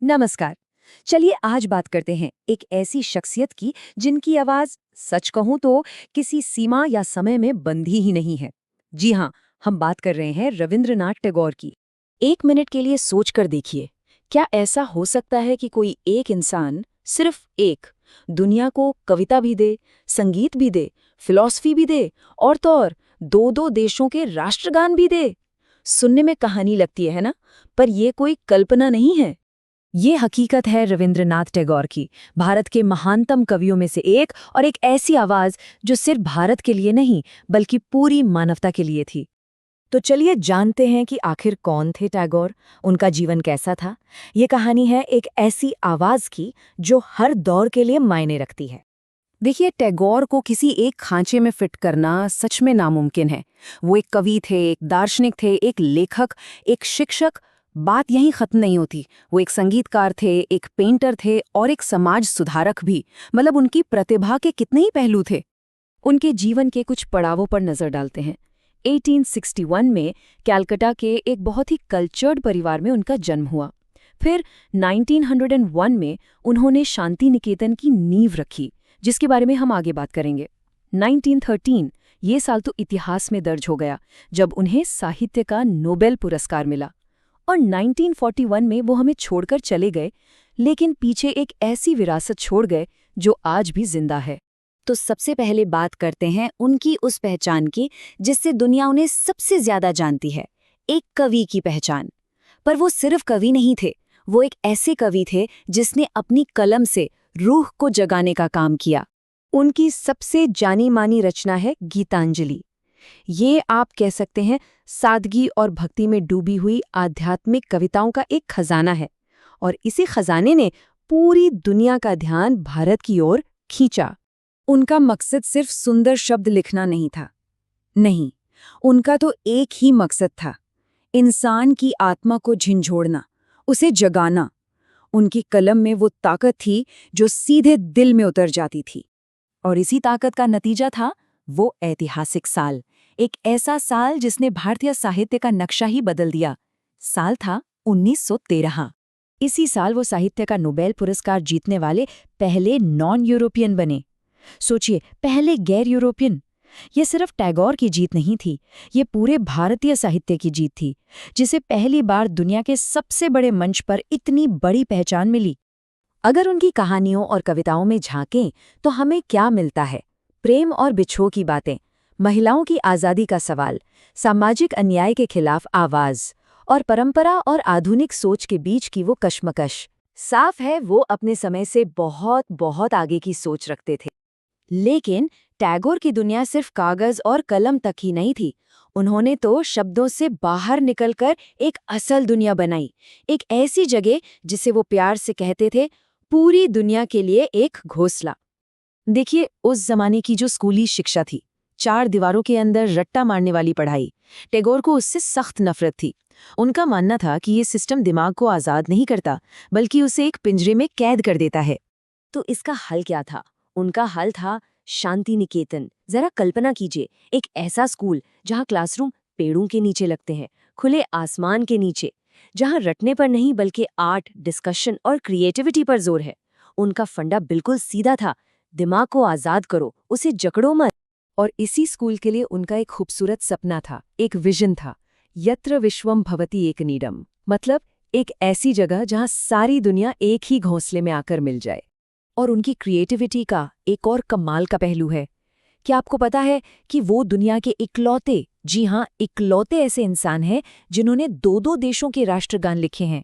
नमस्कार। चलिए आज बात करते हैं एक ऐसी शख्सियत की जिनकी आवाज सच कहूं तो किसी सीमा या समय में बंधी ही नहीं है। जी हाँ, हम बात कर रहे हैं रविंद्रनाथ टैगोर की। एक मिनट के लिए सोच कर देखिए, क्या ऐसा हो सकता है कि कोई एक इंसान, सिर्फ एक, दुनिया को कविता भी दे, संगीत भी दे, फिलॉसफी भी दे और तो और दो दो देशों के राष्ट्रगान भी दे? सुनने में कहानी लगती है ना, पर ये कोई कल्पना नहीं है। ये हकीकत है रविंद्रनाथ टैगोर की, भारत के महानतम कवियों में से एक, और एक ऐसी आवाज जो सिर्फ भारत के लिए नहीं बल्कि पूरी मानवता के लिए थी। तो चलिए जानते हैं कि आखिर कौन थे टैगोर, उनका जीवन कैसा था। ये कहानी है एक ऐसी आवाज की जो हर दौर के लिए मायने रखती है। देखिए, टैगोर को किसी एक खांचे में फिट करना सच में नामुमकिन है। वो एक कवि थे, एक दार्शनिक थे, एक लेखक, एक शिक्षक। बात यहीं खत्म नहीं होती। वो एक संगीतकार थे, एक पेंटर थे और एक समाज सुधारक भी। मतलब उनकी प्रतिभा के कितने ही पहलू थे। उनके जीवन के कुछ पड़ावों पर नजर डालते हैं। 1861 में कैलकाटा के एक बहुत ही कल्चर्ड परिवार में उनका जन्म हुआ। फिर 1901 में उन्होंने शांति निकेतन की नींव रखी, जिसके बारे में हम आगे बात करेंगे। 1913 ये साल तो इतिहास में दर्ज हो गया जब उन्हें साहित्य का नोबेल पुरस्कार मिला। और 1941 में वो हमें छोड़कर चले गए, लेकिन पीछे एक ऐसी विरासत छोड़ गए जो आज भी जिंदा है। तो सबसे पहले बात करते हैं उनकी उस पहचान की जिससे दुनिया उन्हें सबसे ज्यादा जानती है, एक कवि की पहचान। पर वो सिर्फ कवि नहीं थे, वो एक ऐसे कवि थे जिसने अपनी कलम से रूह को जगाने का काम किया। उनकी सबसे जानी मानी रचना है गीतांजलि। ये आप कह सकते हैं सादगी और भक्ति में डूबी हुई आध्यात्मिक कविताओं का एक खजाना है, और इसी खजाने ने पूरी दुनिया का ध्यान भारत की ओर खींचा। उनका मकसद सिर्फ सुंदर शब्द लिखना नहीं था। नहीं, उनका तो एक ही मकसद था, इंसान की आत्मा को झिंझोड़ना, उसे जगाना। उनकी कलम में वो ताकत थी जो सीधे दिल में उतर जाती थी। और इसी ताकत का नतीजा था वो ऐतिहासिक साल, एक ऐसा साल जिसने भारतीय साहित्य का नक्शा ही बदल दिया। साल था 1913। इसी साल वो साहित्य का नोबेल पुरस्कार जीतने वाले पहले नॉन यूरोपियन बने। सोचिए, पहले गैर यूरोपियन। ये सिर्फ टैगोर की जीत नहीं थी, ये पूरे भारतीय साहित्य की जीत थी, जिसे पहली बार दुनिया के सबसे बड़े मंच पर इतनी बड़ी पहचान मिली। अगर उनकी कहानियों और कविताओं में झांकें तो हमें क्या मिलता है? प्रेम और बिछोह की बातें, महिलाओं की आज़ादी का सवाल, सामाजिक अन्याय के खिलाफ आवाज़, और परंपरा और आधुनिक सोच के बीच की वो कश्मकश। साफ है वो अपने समय से बहुत बहुत आगे की सोच रखते थे। लेकिन टैगोर की दुनिया सिर्फ कागज और कलम तक ही नहीं थी। उन्होंने तो शब्दों से बाहर निकलकर एक असल दुनिया बनाई, एक ऐसी जगह जिसे वो प्यार से कहते थे पूरी दुनिया के लिए एक घोंसला। देखिए, उस जमाने की जो स्कूली शिक्षा थी, 4 दीवारों के अंदर रट्टा मारने वाली पढ़ाई, टैगोर को उससे सख्त नफरत थी। उनका मानना था कि ये सिस्टम दिमाग को आज़ाद नहीं करता, बल्कि उसे एक पिंजरे में कैद कर देता है। तो इसका हल क्या था? उनका हल था शांति निकेतन। जरा कल्पना कीजिए, एक ऐसा स्कूल जहाँ क्लासरूम पेड़ों के नीचे लगते हैं, खुले आसमान के नीचे, जहाँ रटने पर नहीं बल्कि आर्ट, डिस्कशन और क्रिएटिविटी पर जोर है। उनका फंडा बिल्कुल सीधा था, दिमाग को आज़ाद करो, उसे जकड़ो मत। और इसी स्कूल के लिए उनका एक खूबसूरत सपना था, एक विजन था, यत्र विश्वम भवति एक नीडम। मतलब एक ऐसी जगह जहाँ सारी दुनिया एक ही घोंसले में आकर मिल जाए। और उनकी क्रिएटिविटी का एक और कमाल का पहलू है। क्या आपको पता है कि वो दुनिया के इकलौते, जी हाँ, इकलौते ऐसे इंसान हैं जिन्होंने दो दो देशों के राष्ट्रगान लिखे हैं।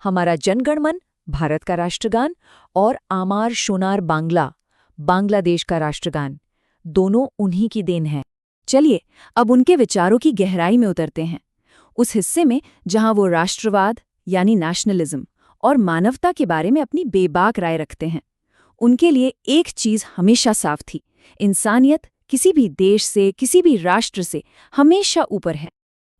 हमारा जनगण मन भारत का राष्ट्रगान और आमार सोनार बांग्ला बांग्लादेश का राष्ट्रगान, दोनों उन्हीं की देन है। चलिए अब उनके विचारों की गहराई में उतरते हैं, उस हिस्से में जहां वो राष्ट्रवाद यानी नेशनलिज्म और मानवता के बारे में अपनी बेबाक राय रखते हैं। उनके लिए एक चीज हमेशा साफ थी, इंसानियत किसी भी देश से, किसी भी राष्ट्र से हमेशा ऊपर है।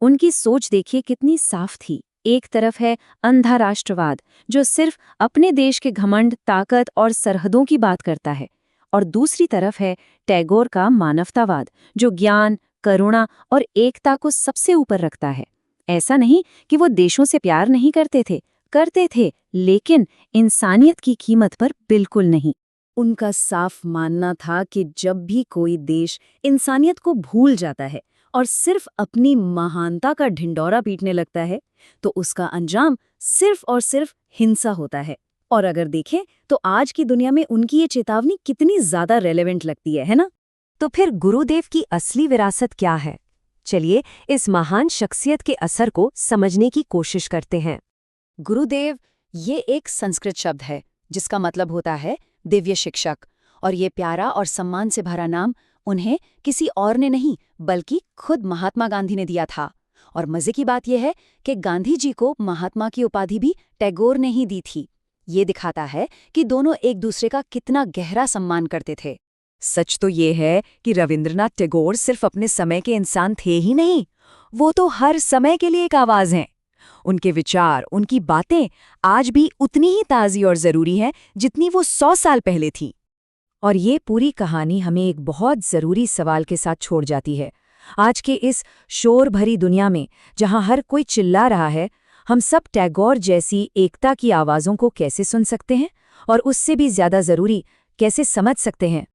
उनकी सोच देखिए कितनी साफ थी। एक तरफ है अंधा राष्ट्रवाद जो सिर्फ अपने देश के घमंड, ताकत और सरहदों की बात करता है, और दूसरी तरफ है टैगोर का मानवतावाद जो ज्ञान, करुणा और एकता को सबसे ऊपर रखता है। ऐसा नहीं कि वो देशों से प्यार नहीं करते थे, करते थे, लेकिन इंसानियत की कीमत पर बिल्कुल नहीं। उनका साफ मानना था कि जब भी कोई देश इंसानियत को भूल जाता है और सिर्फ अपनी महानता का ढिंढोरा पीटने लगता है, तो उसका अंजाम सिर्फ और सिर्फ हिंसा होता है। और अगर देखें तो आज की दुनिया में उनकी ये चेतावनी कितनी ज्यादा रेलेवेंट लगती है ना? तो फिर गुरुदेव की असली विरासत क्या है? चलिए इस महान शख्सियत के असर को समझने की कोशिश करते हैं। गुरुदेव ये एक संस्कृत शब्द है जिसका मतलब होता है दिव्य शिक्षक, और ये प्यारा और सम्मान से भरा नाम उन्हें किसी और ने नहीं बल्कि खुद महात्मा गांधी ने दिया था। और मजे की बात यह है कि गांधी जी को महात्मा की उपाधि भी टैगोर ने ही दी थी। ये दिखाता है कि दोनों एक दूसरे का कितना गहरा सम्मान करते थे। सच तो ये है कि रविंद्रनाथ टैगोर सिर्फ अपने समय के इंसान थे ही नहीं, वो तो हर समय के लिए एक आवाज हैं। उनके विचार, उनकी बातें आज भी उतनी ही ताज़ी और ज़रूरी हैं जितनी वो 100 साल पहले थी। और ये पूरी कहानी हमें एक बहुत ज़रूरी सवाल के साथ छोड़ जाती है। आज के इस शोर भरी दुनिया में जहाँ हर कोई चिल्ला रहा है, हम सब टैगोर जैसी एकता की आवाज़ों को कैसे सुन सकते हैं और उससे भी ज़्यादा ज़रूरी कैसे समझ सकते हैं?